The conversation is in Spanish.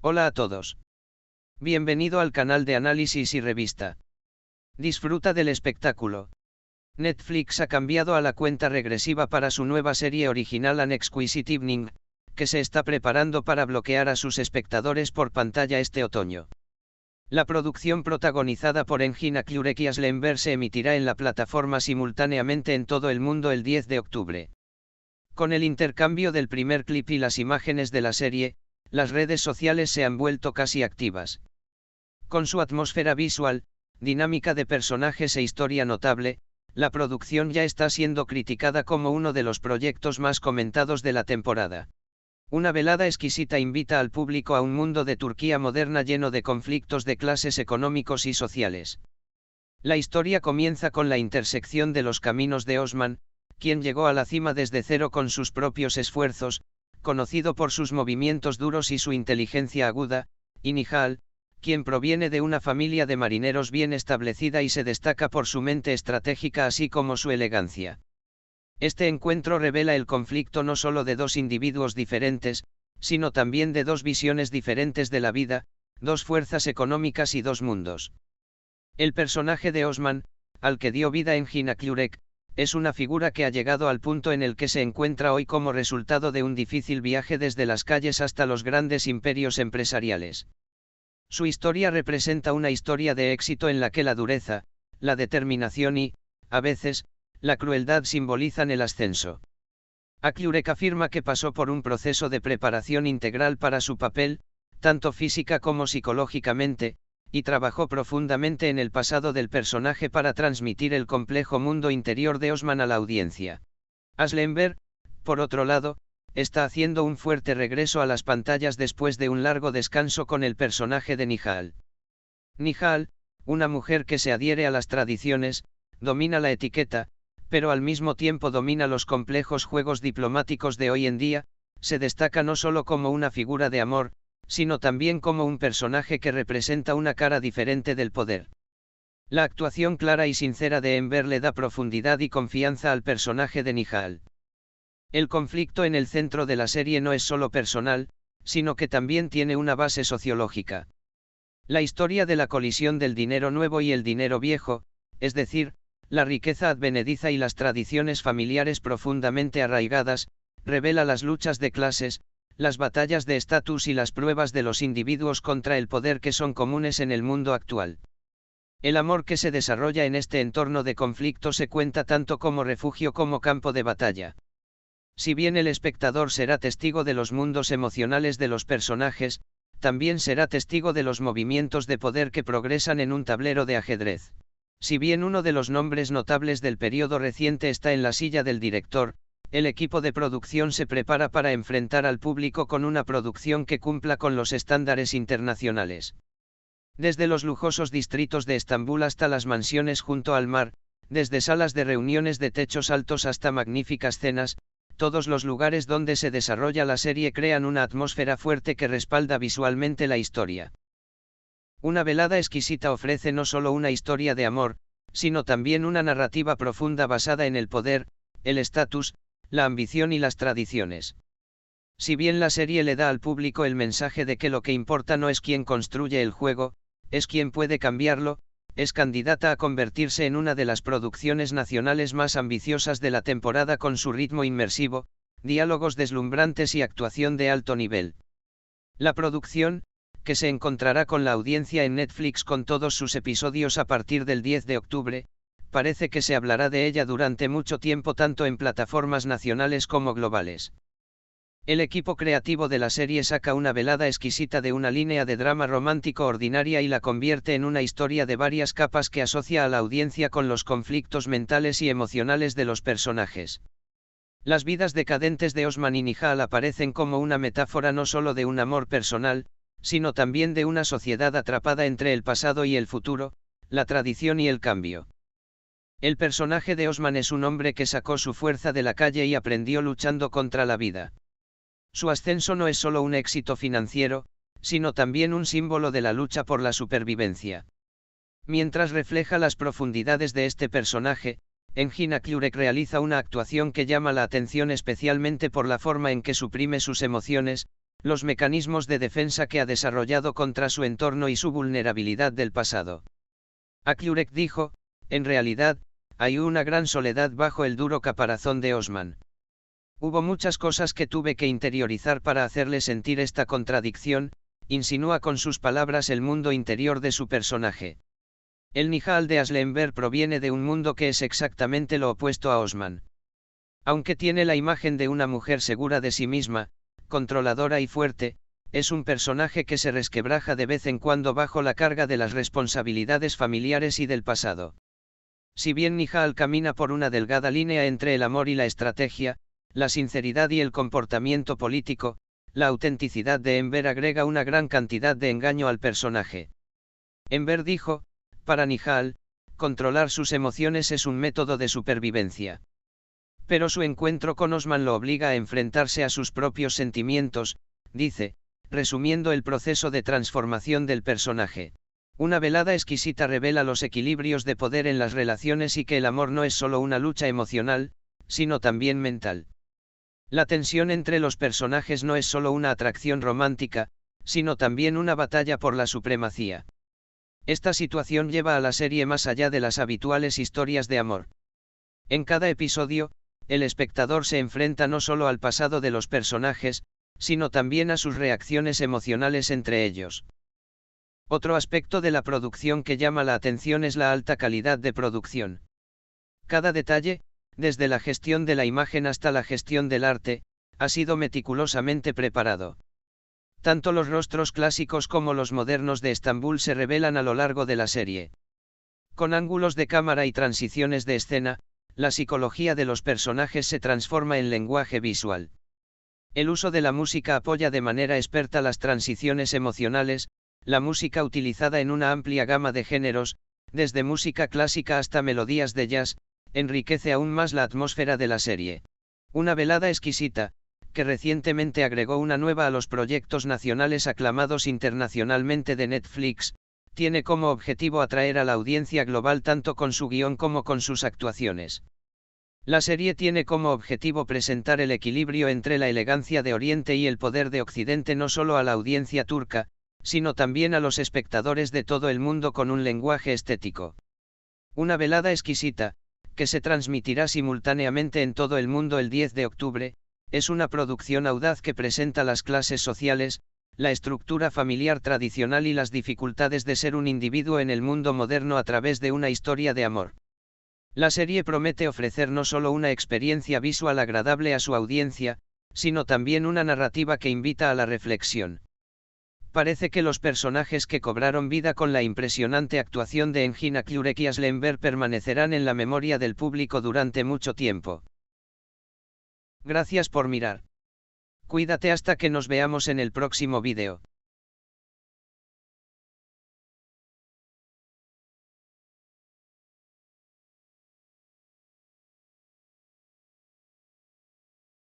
Hola a todos. Bienvenido al canal de análisis y revista. Disfruta del espectáculo. Netflix ha cambiado a la cuenta regresiva para su nueva serie original An Exquisite Evening, que se está preparando para bloquear a sus espectadores por pantalla este otoño. La producción protagonizada por Engin Akyurek y Asle Enver se emitirá en la plataforma simultáneamente en todo el mundo el 10 de octubre. Con el intercambio del primer clip y las imágenes de la serie, las redes sociales se han vuelto casi activas. Con su atmósfera visual, dinámica de personajes e historia notable, la producción ya está siendo criticada como uno de los proyectos más comentados de la temporada. Una velada exquisita invita al público a un mundo de Turquía moderna lleno de conflictos de clases económicos y sociales. La historia comienza con la intersección de los caminos de Osman, quien llegó a la cima desde cero con sus propios esfuerzos, conocido por sus movimientos duros y su inteligencia aguda, y Nihal, quien proviene de una familia de marineros bien establecida y se destaca por su mente estratégica así como su elegancia. Este encuentro revela el conflicto no solo de dos individuos diferentes, sino también de dos visiones diferentes de la vida, dos fuerzas económicas y dos mundos. El personaje de Osman, al que dio vida Engin Akyurek, es una figura que ha llegado al punto en el que se encuentra hoy como resultado de un difícil viaje desde las calles hasta los grandes imperios empresariales. Su historia representa una historia de éxito en la que la dureza, la determinación y, a veces, la crueldad simbolizan el ascenso. Akyurek afirma que pasó por un proceso de preparación integral para su papel, tanto física como psicológicamente, y trabajó profundamente en el pasado del personaje para transmitir el complejo mundo interior de Osman a la audiencia. Asle Enver, por otro lado, está haciendo un fuerte regreso a las pantallas después de un largo descanso con el personaje de Nihal. Nihal, una mujer que se adhiere a las tradiciones, domina la etiqueta, pero al mismo tiempo domina los complejos juegos diplomáticos de hoy en día, se destaca no solo como una figura de amor, sino también como un personaje que representa una cara diferente del poder. La actuación clara y sincera de Enver le da profundidad y confianza al personaje de Nihal. El conflicto en el centro de la serie no es solo personal, sino que también tiene una base sociológica. La historia de la colisión del dinero nuevo y el dinero viejo, es decir, la riqueza advenediza y las tradiciones familiares profundamente arraigadas, revela las luchas de clases, las batallas de estatus y las pruebas de los individuos contra el poder que son comunes en el mundo actual. El amor que se desarrolla en este entorno de conflicto se cuenta tanto como refugio como campo de batalla. Si bien el espectador será testigo de los mundos emocionales de los personajes, también será testigo de los movimientos de poder que progresan en un tablero de ajedrez. Si bien uno de los nombres notables del periodo reciente está en la silla del director, el equipo de producción se prepara para enfrentar al público con una producción que cumpla con los estándares internacionales. Desde los lujosos distritos de Estambul hasta las mansiones junto al mar, desde salas de reuniones de techos altos hasta magníficas cenas, todos los lugares donde se desarrolla la serie crean una atmósfera fuerte que respalda visualmente la historia. Una velada exquisita ofrece no solo una historia de amor, sino también una narrativa profunda basada en el poder, el estatus, la ambición y las tradiciones. Si bien la serie le da al público el mensaje de que lo que importa no es quién construye el juego, es quién puede cambiarlo, es candidata a convertirse en una de las producciones nacionales más ambiciosas de la temporada con su ritmo inmersivo, diálogos deslumbrantes y actuación de alto nivel. La producción, que se encontrará con la audiencia en Netflix con todos sus episodios a partir del 10 de octubre, parece que se hablará de ella durante mucho tiempo tanto en plataformas nacionales como globales. El equipo creativo de la serie saca una velada exquisita de una línea de drama romántico ordinaria y la convierte en una historia de varias capas que asocia a la audiencia con los conflictos mentales y emocionales de los personajes. Las vidas decadentes de Osman y Nihal aparecen como una metáfora no solo de un amor personal, sino también de una sociedad atrapada entre el pasado y el futuro, la tradición y el cambio. El personaje de Osman es un hombre que sacó su fuerza de la calle y aprendió luchando contra la vida. Su ascenso no es solo un éxito financiero, sino también un símbolo de la lucha por la supervivencia. Mientras refleja las profundidades de este personaje, Engin Akyurek realiza una actuación que llama la atención especialmente por la forma en que suprime sus emociones, los mecanismos de defensa que ha desarrollado contra su entorno y su vulnerabilidad del pasado. Aklurek dijo, en realidad, hay una gran soledad bajo el duro caparazón de Osman. Hubo muchas cosas que tuve que interiorizar para hacerle sentir esta contradicción, insinúa con sus palabras el mundo interior de su personaje. El Nihal de Aslenberg proviene de un mundo que es exactamente lo opuesto a Osman. Aunque tiene la imagen de una mujer segura de sí misma, controladora y fuerte, es un personaje que se resquebraja de vez en cuando bajo la carga de las responsabilidades familiares y del pasado. Si bien Nihal camina por una delgada línea entre el amor y la estrategia, la sinceridad y el comportamiento político, la autenticidad de Enver agrega una gran cantidad de engaño al personaje. Enver dijo, para Nihal, controlar sus emociones es un método de supervivencia. Pero su encuentro con Osman lo obliga a enfrentarse a sus propios sentimientos, dice, resumiendo el proceso de transformación del personaje. Una velada exquisita revela los equilibrios de poder en las relaciones y que el amor no es solo una lucha emocional, sino también mental. La tensión entre los personajes no es solo una atracción romántica, sino también una batalla por la supremacía. Esta situación lleva a la serie más allá de las habituales historias de amor. En cada episodio, el espectador se enfrenta no solo al pasado de los personajes, sino también a sus reacciones emocionales entre ellos. Otro aspecto de la producción que llama la atención es la alta calidad de producción. Cada detalle, desde la gestión de la imagen hasta la gestión del arte, ha sido meticulosamente preparado. Tanto los rostros clásicos como los modernos de Estambul se revelan a lo largo de la serie. Con ángulos de cámara y transiciones de escena, la psicología de los personajes se transforma en lenguaje visual. El uso de la música apoya de manera experta las transiciones emocionales, la música utilizada en una amplia gama de géneros, desde música clásica hasta melodías de jazz, enriquece aún más la atmósfera de la serie. Una velada exquisita, que recientemente agregó una nueva a los proyectos nacionales aclamados internacionalmente de Netflix, tiene como objetivo atraer a la audiencia global tanto con su guión como con sus actuaciones. La serie tiene como objetivo presentar el equilibrio entre la elegancia de Oriente y el poder de Occidente no solo a la audiencia turca, sino también a los espectadores de todo el mundo con un lenguaje estético. Una velada exquisita, que se transmitirá simultáneamente en todo el mundo el 10 de octubre, es una producción audaz que presenta las clases sociales, la estructura familiar tradicional y las dificultades de ser un individuo en el mundo moderno a través de una historia de amor. La serie promete ofrecer no solo una experiencia visual agradable a su audiencia, sino también una narrativa que invita a la reflexión. Parece que los personajes que cobraron vida con la impresionante actuación de Engin Aklurek y Aslenberg permanecerán en la memoria del público durante mucho tiempo. Gracias por mirar. Cuídate hasta que nos veamos en el próximo vídeo.